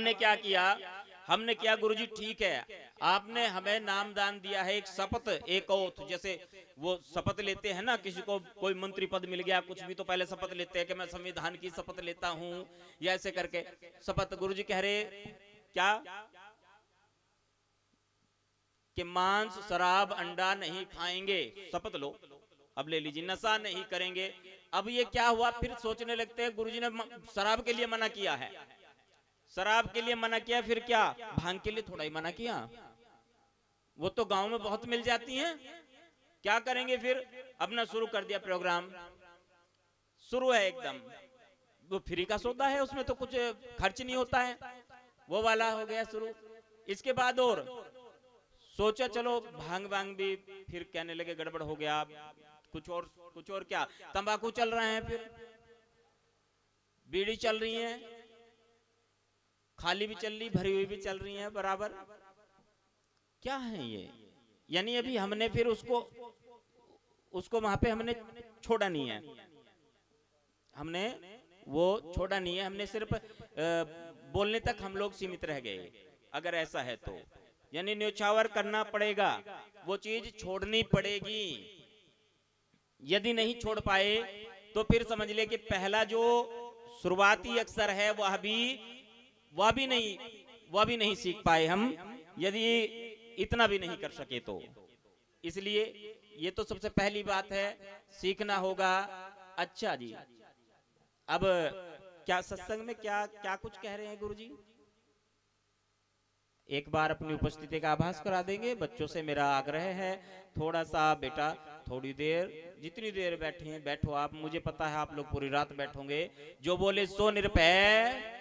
हमने क्या किया, हमने क्या गुरुजी ठीक है, आपने हमें नामदान दिया है, एक शपथ, एक ओथ, जैसे वो शपथ लेते हैं ना, किसी को कोई मंत्री पद मिल गया कुछ भी तो पहले शपथ लेते हैं कि मैं संविधान की शपथ लेता हूं, या ऐसे करके शपथ। गुरुजी कह रहे क्या कि मांस शराब अंडा नहीं खाएंगे, शपथ लो, अब ले लीजिए, नशा नहीं करेंगे। अब ये क्या हुआ, फिर सोचने लगते हैं गुरुजी ने शराब के लिए मना किया है, शराब के लिए मना किया, फिर क्या भांग के लिए थोड़ा ही मना किया, वो तो गांव में बहुत मिल जाती हैं, क्या करेंगे फिर, अपना शुरू कर दिया प्रोग्राम, शुरू है एकदम, वो फ्री का सौदा है, उसमें तो कुछ खर्च नहीं होता है, वो वाला हो गया शुरू। इसके बाद और सोचा चलो भांग भांग भी, फिर कहने लगे गड़बड़ हो गया, कुछ और क्या, तंबाकू चल रहे हैं, फिर बीड़ी चल रही है, खाली भी चल रही, भरी हुई भी चल रही है बराबर, क्या है ये, यानी अभी हमने फिर उसको वहां पे हमने छोड़ा नहीं है, हमने वो छोड़ा नहीं है, हमने सिर्फ बोलने तक हम लोग सीमित रह गए। अगर ऐसा है तो यानी न्योछावर करना पड़ेगा, वो चीज छोड़नी पड़ेगी, यदि नहीं छोड़ पाए तो फिर समझ ले कि पहला जो शुरुआती अक्षर है वह भी नहीं सीख पाए हम, यदि इतना भी नहीं कर सके तो। इसलिए ये तो सबसे पहली बात है, सीखना होगा। अच्छा जी, अब क्या सत्संग में क्या क्या कुछ कह रहे हैं गुरुजी, एक बार अपनी उपस्थिति का आभास करा देंगे। बच्चों से मेरा आग्रह है, थोड़ा सा बेटा, थोड़ी देर, जितनी देर बैठे हैं बैठो आप, मुझे पता है आप लोग पूरी रात बैठोगे। जो बोले सो निरपय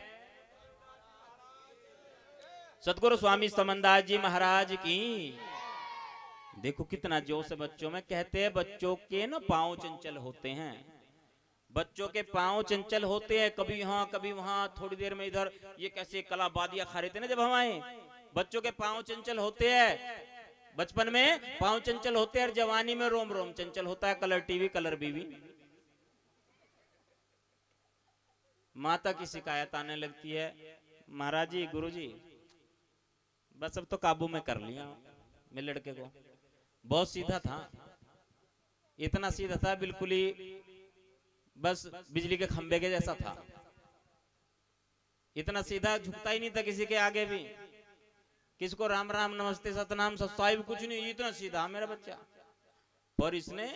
सतगुरु स्वामी समनदास जी महाराज की। देखो कितना जोश है बच्चों में, कहते हैं बच्चों के ना पांव चंचल होते हैं, बच्चों के पांव चंचल होते हैं, कभी यहाँ कभी वहां, थोड़ी देर में इधर, ये कैसे कलाबादियां खा रहे थे ना जब हम आए, बच्चों के पांव चंचल होते हैं, बचपन में पांव चंचल होते हैं, और जवानी में रोम रोम चंचल होता है, कलर टीवी कलर बीवी। माता की शिकायत आने लगती है, महाराज जी गुरु जी बस अब तो काबू में कर लिया मेरे लड़के को, बहुत सीधा था, इतना सीधा था बिल्कुल ही बस बिजली के खंबे के जैसा था, इतना सीधा झुकता ही नहीं था किसी के आगे भी, किसको राम राम नमस्ते सतनाम सत्साहिब कुछ नहीं, इतना सीधा मेरा बच्चा। पर इसने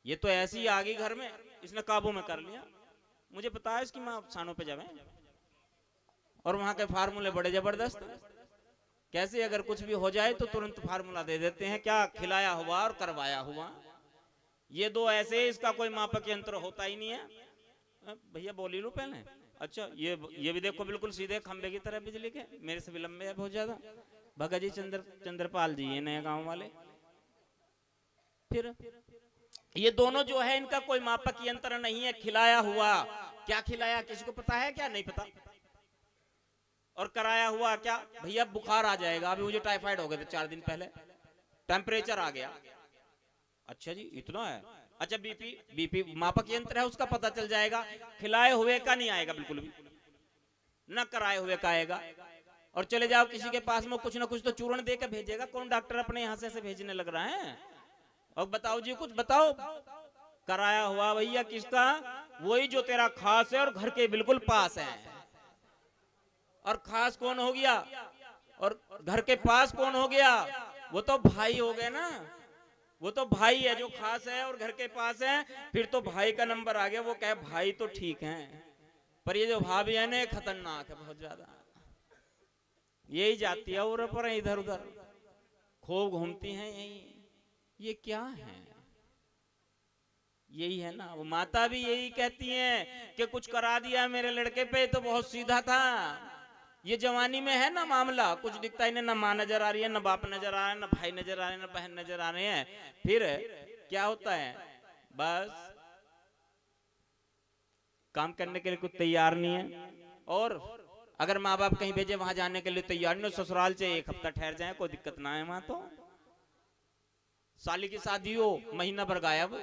ये तो ऐसी आ गई घर में, इसने काबू में कर लिया। मुझे पता है इसकी माँ सानों पे जावे, और वहां के फार्मूले बड़े जबरदस्त, कैसे अगर कुछ भी हो जाए तो तुरंत फार्मूला दे देते हैं, क्या खिलाया हुआ और करवाया हुआ, ये दो ऐसे, इसका कोई मापक यंत्र होता ही नहीं है। भैया बोली लो पहले। अच्छा ये भी देखो बिल्कुल सीधे खंबे की तरह बिजली के, मेरे से भी लंबे है बहुत ज्यादा, भगत जी चंद्रपाल जी ये नए गांव वाले। फिर ये दोनों जो है इनका कोई मापक यंत्र नहीं है, खिलाया हुआ, क्या खिलाया किसी को पता है क्या, नहीं पता, और कराया हुआ क्या, भैया बुखार आ जाएगा, अभी मुझे टाइफाइड हो गया था 4 दिन पहले, टेम्परेचर आ गया, अच्छा जी इतना है, अच्छा बीपी मापक यंत्र है उसका पता चल जाएगा, खिलाए हुए का नहीं आएगा बिल्कुल भी, ना कराए हुए का आएगा। और चले जाओ किसी के पास में, कुछ ना कुछ तो चूर्ण दे के भेजेगा, कौन डॉक्टर अपने यहाँ से भेजने लग रहा है। और बताओ जी कुछ बताओ, कराया हुआ भैया किसका, वही जो तेरा खास है और घर के बिल्कुल पास है, और खास कौन हो गया और घर के पास कौन हो गया, वो तो भाई हो गए ना, वो तो भाई है जो खास है और घर के पास है, फिर तो भाई का नंबर आ गया। वो कहे भाई तो ठीक है, पर ये जो भाभी है ना खतरनाक है बहुत ज्यादा, यही जाती है और पर इधर उधर खूब घूमती हैं यही, ये क्या है, यही है ना। वो माता भी यही कहती हैं कि कुछ करा दिया मेरे लड़के पे, तो बहुत सीधा था, ये जवानी में है ना मामला, कुछ दिखता ही नहीं, ना माँ नजर आ रही है, ना बाप नजर आ रहा है, ना भाई नजर आ रहे हैं, ना बहन नजर आ रहे हैं, फिर क्या होता है, बस काम करने के लिए कुछ तैयार नहीं है, और अगर माँ बाप कहीं भेजे वहां जाने के लिए तैयार नहीं, ससुराल से 1 हफ्ता ठहर जाए कोई दिक्कत ना है वहां, तो साली की शादी हो महीना भर गायब,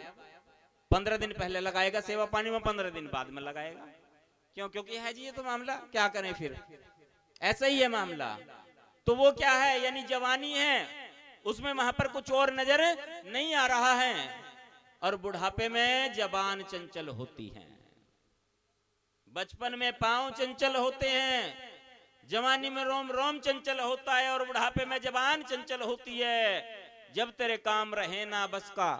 15 दिन पहले लगाएगा सेवा पानी में, 15 दिन बाद में लगाएगा, क्यों, क्योंकि है जी ये तो मामला, क्या करें फिर। ऐसा ही है मामला। तो वो क्या है, यानी जवानी है उसमें वहां पर कुछ और नजर नहीं आ रहा है, और बुढ़ापे में जबान चंचल होती है। बचपन में पांव चंचल होते हैं, जवानी में रोम रोम चंचल होता है, और बुढ़ापे में जबान चंचल होती है। जब तेरे काम रहे ना बस का,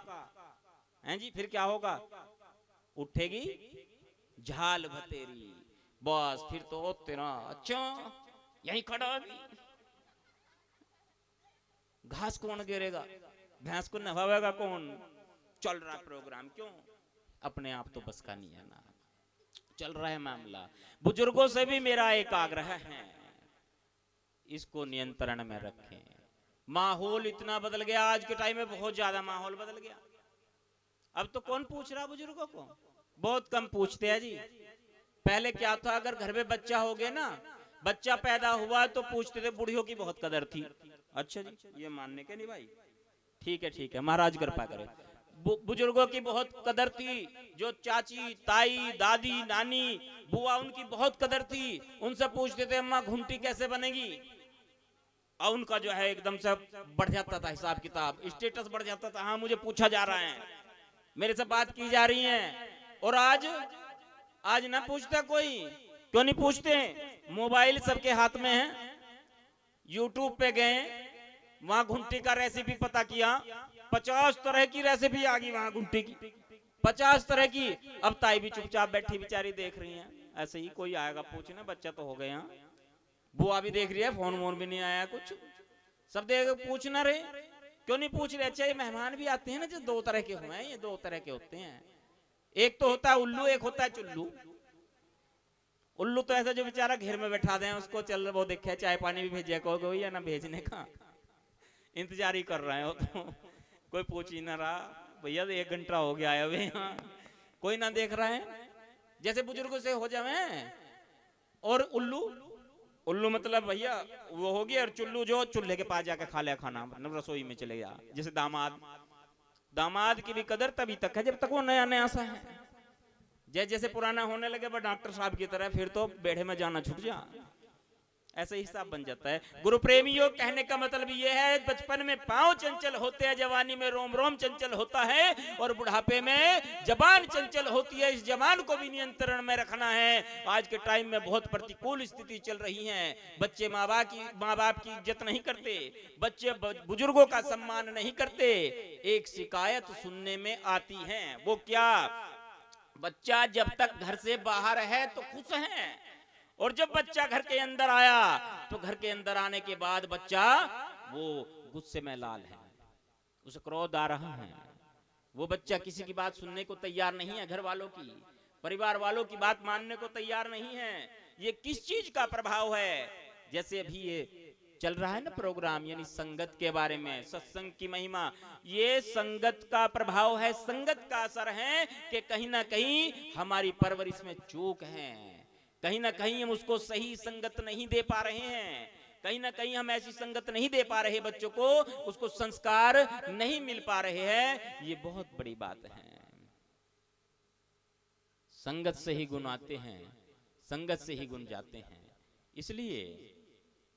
हैं जी, फिर क्या होगा? उठेगी झाल भतेरी, बस फिर तो तेरा अच्छा यहीं खड़ा अभी। घास कौन गिरेगा, भैंस को नहवाएगा कौन? चल रहा प्रोग्राम, क्यों? अपने आप तो बस का नहीं है ना, चल रहा है मामला। बुजुर्गों से भी मेरा एक आग्रह है, इसको नियंत्रण में रखें। माहौल इतना बदल गया, आज के टाइम में बहुत ज्यादा माहौल बदल गया। अब तो कौन पूछ रहा बुजुर्गों को, बहुत कम पूछते हैं जी। पहले क्या था, अगर घर में बच्चा हो गया ना, बच्चा पैदा हुआ तो पूछते थे बूढ़ियों की बहुत कदर थी। अच्छा जी, ये मानने के नहीं भाई, ठीक है ठीक है, महाराज कृपा करे। बुजुर्गों की बहुत कदर थी, जो चाची ताई दादी नानी बुआ, उनकी बहुत कदर थी। उनसे पूछते थे अम्मा घुंटी कैसे बनेगी, और उनका जो है एकदम से बढ़ जाता था हिसाब किताब, स्टेटस बढ़ जाता था, हाँ मुझे पूछा जा रहा है, मेरे से बात की जा रही है। और आज ना पूछता कोई, क्यों नहीं पूछते? मोबाइल सबके हाथ में है, यूट्यूब पे गए, वहां घुंटी का रेसिपी पता किया, 50 तरह की रेसिपी आ गई वहां घुंटी की, 50 तरह की। अब ताई भी चुपचाप बैठी बेचारी देख रही हैं, ऐसे ही कोई आएगा पूछने, बच्चा तो हो गया। बुआ भी देख रही है, फोन वोन भी नहीं आया कुछ, सब देख पूछना रहे, क्यों नहीं पूछ रहे? अच्छा ये मेहमान भी आते हैं ना, जो 2 तरह के हुए हैं, ये 2 तरह के होते हैं, एक तो होता है उल्लू, एक होता है चुल्लू। उल्लू तो ऐसा जो बेचारा घेर में बैठा दें उसको, चल वो देखे चाय पानी भी भेजे को या ना भेजने का इंतजार ही कर रहे हो, तो कोई पूछ ही ना रहा, भैया 1 घंटा हो गया है अभी यहाँ, कोई ना देख रहा है। जैसे बुजुर्गों से हो जाए। और उल्लू मतलब भैया वो हो गया, और चुल्लू जो चूल्हे के पास जाके खा लिया खाना, मतलब रसोई में चले गया। जैसे दामाद की भी कदर तभी तक है जब तक वो नया नया सा है, जैसे पुराना होने लगे बा डॉक्टर साहब की तरह, फिर तो बेड़े में जाना छूट जा, ऐसे हिसाब बन जाता है। गुरु प्रेमियों, कहने का मतलब ये है, बचपन में पांव चंचल होते हैं, जवानी में रोम रोम चंचल होता है, और बुढ़ापे में जबान चंचल होती है। इस जबान को भी नियंत्रण में रखना है। आज के टाइम में बहुत प्रतिकूल स्थिति चल रही है, बच्चे माँ बाप की इज्जत नहीं करते, बच्चे बुजुर्गों का सम्मान नहीं करते। एक शिकायत सुनने में आती है, वो क्या? बच्चा जब तक घर से बाहर है तो खुश है, और जब बच्चा घर के अंदर आया तो घर के अंदर आने के बाद बच्चा वो गुस्से में लाल है, उसे क्रोध आ रहा है। वो बच्चा किसी की बात सुनने को तैयार नहीं है, घर वालों की, परिवार वालों की बात मानने को तैयार नहीं है। ये किस चीज का प्रभाव है? जैसे अभी ये चल रहा है ना प्रोग्राम, यानी संगत के बारे में, सत्संग की महिमा, ये संगत का प्रभाव है, संगत का असर है कि कहीं ना कहीं हमारी परवरिश में चूक है, कहीं ना कहीं हम उसको सही संगत नहीं दे पा रहे हैं, कहीं ना कहीं हम ऐसी संगत नहीं दे पा रहे बच्चों को, उसको संस्कार नहीं मिल पा रहे हैं। ये बहुत बड़ी बात है। संगत से ही गुण आते हैं, संगत से ही गुण जाते हैं। इसलिए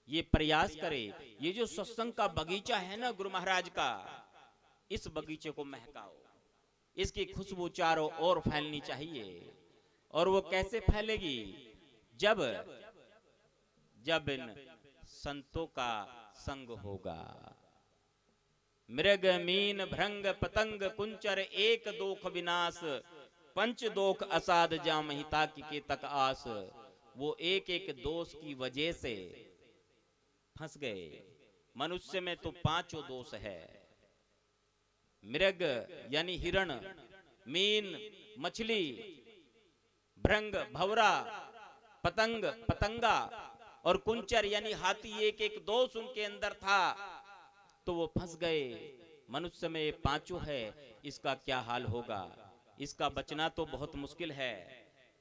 ये प्रयास करे, ये जो सत्संग का बगीचा है ना गुरु महाराज का, इस बगीचे को महकाओ, इसकी खुशबू चारों ओर फैलनी चाहिए। और वो कैसे फैलेगी? जब इन संतों का संग होगा। मृग मीन भृंग पतंग कुंचर एक दोख विनाश, पंच दोख असाध जामहिता की के तक आस। वो एक एक दोष की वजह से फंस गए। मनुष्य में तो 5 दोष है, मृग यानी हिरण, मीन मछली, भृंग भवरा, पतंग पतंगा, और कुंचर यानी हाथी, एक एक दोष उनके अंदर था, तो वो फंस गए। मनुष्य में ये 5 है, इसका क्या हाल होगा? इसका बचना तो बहुत मुश्किल है।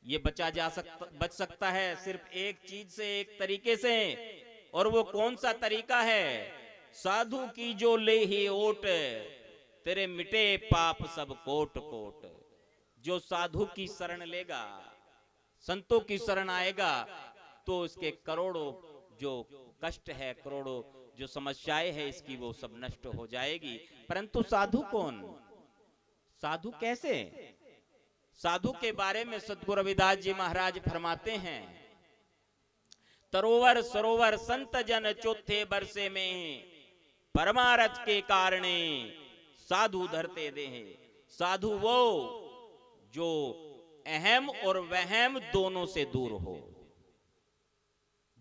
ये बच सकता है सिर्फ एक चीज से, एक तरीके से, और वो कौन सा तरीका है? साधु की जो ले ही ओट, तेरे मिटे पाप सब कोट कोट। जो साधु की शरण लेगा, संतों की शरण आएगा, तो इसके करोड़ों जो कष्ट है, करोड़ों जो समस्याएं है इसकी, वो सब नष्ट हो जाएगी। परंतु साधु कौन, साधु कैसे? साधु के बारे में सद्गुरु रविदास जी महाराज फरमाते हैं, तरोवर सरोवर संत जन चौथे बरसे में, परमारथ के कारणे साधु धरते दे। साधु वो जो अहम और वहम दोनों से दूर हो,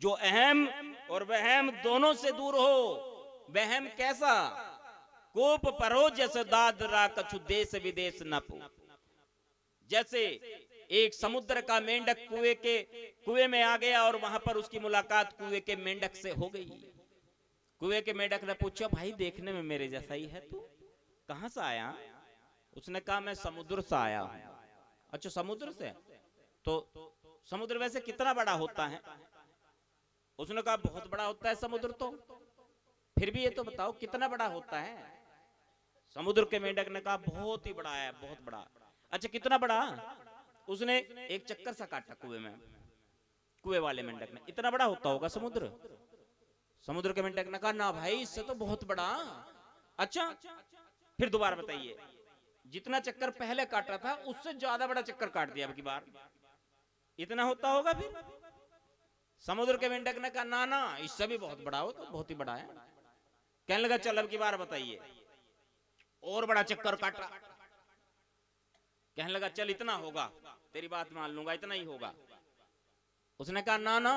जो अहम और वहम दोनों से दूर हो। वहम कैसा? कोप परो जस दादरा कछु देश विदेश न पो। जैसे एक समुद्र का मेंढक कुएं में आ गया और वहां पर उसकी मुलाकात कुएं के मेंढक से हो गई। कुएं के मेंढक ने पूछा, भाई देखने में मेरे जैसा ही है तू, कहां से आया? उसने कहा, मैं समुद्र से आया हूं। अच्छा, समुद्र से? तो समुद्र वैसे कितना बड़ा होता है? उसने कहा, बहुत बड़ा होता है समुद्र तो। फिर भी ये तो बताओ कितना बड़ा होता है? समुद्र के मेंढक ने कहा, बहुत ही बड़ा है, बहुत बड़ा। अच्छा, कितना बड़ा? उसने एक चक्कर सा काटा कुएं में। कुएं वाले मेंढक ने, इतना बड़ा होता होगा समुद्र? समुद्र के मेंढक ने कहा, ना भाई, इससे तो बहुत बड़ा। अच्छा, फिर दोबारा बताइए। जितना चक्कर पहले काटा था उससे ज्यादा बड़ा चक्कर काट दिया अब की बार, इतना होता होगा? फिर समुद्र के मेंढक ने कहा, ना ना, इससे भी बहुत बड़ा हो, तो बहुत ही बड़ा है। कहने लगा, चल अब की बार बताइए। और बड़ा चक्कर काटा। कहने लगा, चल इतना होगा, तेरी बात मान लूंगा, इतना ही होगा। उसने कहा, ना ना,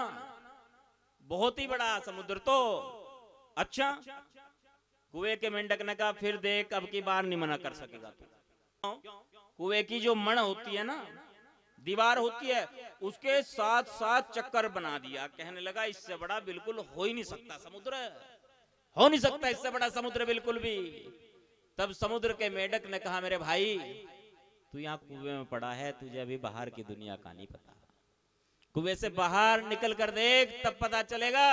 बहुत ही बड़ा समुद्र तो। अच्छा, कुएं के मेंढक ने कहा, फिर देख अब की बार नहीं मना कर सकेगा तू। कुएं की जो मण होती है ना, दीवार होती है, उसके साथ साथ चक्कर बना दिया। कहने लगा, इससे बड़ा बिल्कुल हो ही नहीं सकता समुद्र, हो नहीं सकता इससे बड़ा समुद्र बिल्कुल भी। तब समुद्र के मेंढक ने कहा, मेरे भाई, तू यहाँ कुएं में पड़ा है, तुझे अभी बाहर की दुनिया का नहीं पता। कुएं से बाहर निकल कर देख, तब पता चलेगा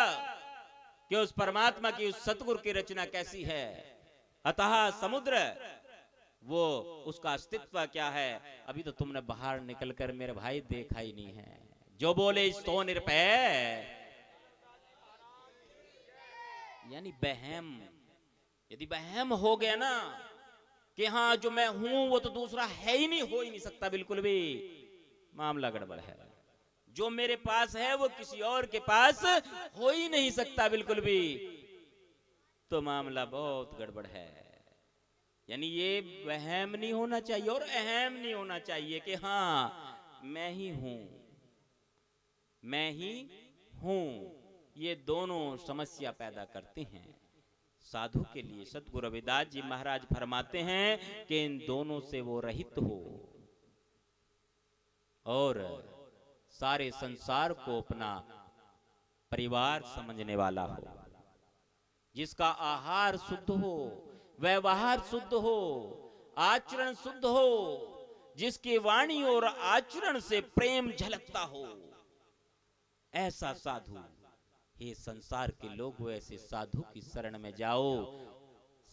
कि उस परमात्मा की, उस सतगुरु की रचना कैसी है। अतः समुद्र वो, उसका अस्तित्व क्या है, अभी तो तुमने बाहर निकलकर मेरे भाई देखा ही नहीं है। जो बोले सो निरपय, यानी बहम। यदि बहम हो गया ना कि हाँ जो मैं हूं वो तो दूसरा है ही नहीं, हो ही नहीं सकता बिल्कुल भी, मामला गड़बड़ है। जो मेरे पास है वो किसी और के पास हो ही नहीं सकता बिल्कुल भी, तो मामला बहुत गड़बड़ है। यानी ये वहम नहीं होना चाहिए और अहम नहीं होना चाहिए कि हाँ मैं ही हूं, मैं ही हूं। ये दोनों समस्या पैदा करते हैं। साधु के लिए सद्गुरु रविदास जी महाराज फरमाते हैं कि इन दोनों से वो रहित हो और सारे संसार को अपना परिवार समझने वाला हो, जिसका आहार शुद्ध हो, व्यवहार शुद्ध हो, आचरण शुद्ध हो, जिसकी वाणी और आचरण से प्रेम झलकता हो, ऐसा साधु। हे संसार के लोग, ऐसे साधु की शरण में जाओ।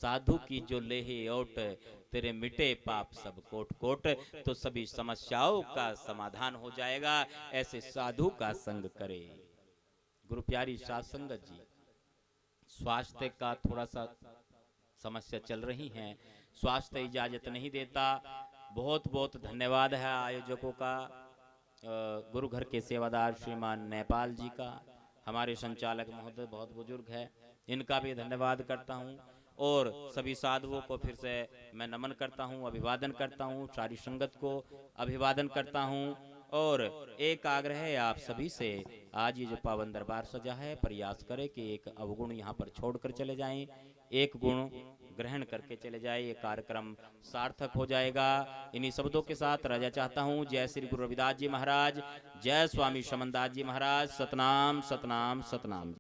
साधु की जो लेहे ओट, तेरे मिटे पाप सब कोट कोट, तो सभी समस्याओं का समाधान हो जाएगा। ऐसे साधु का संग करे। गुरु प्यारी साध संगत जी, स्वास्थ्य का थोड़ा सा समस्या चल रही है, स्वास्थ्य इजाजत नहीं देता। बहुत बहुत धन्यवाद है आयोजकों का, गुरु घर के सेवादार श्रीमान नेपाल जी का, हमारे संचालक महोदय बहुत बुजुर्ग है, इनका भी धन्यवाद करता हूँ। और सभी साधुओं को फिर से मैं नमन करता हूँ, अभिवादन करता हूँ, सारी संगत को अभिवादन करता हूँ। और एक आग्रह है आप सभी से, आज ये जो पावन दरबार सजा है, प्रयास करें कि एक अवगुण यहाँ पर छोड़कर चले जाएं, एक गुण ग्रहण करके चले जाए, ये कार्यक्रम सार्थक हो जाएगा। इन्हीं शब्दों के साथ रजा चाहता हूँ। जय श्री गुरु रविदास जी महाराज, जय स्वामी शमनदास जी महाराज, सतनाम सतनाम सतनाम।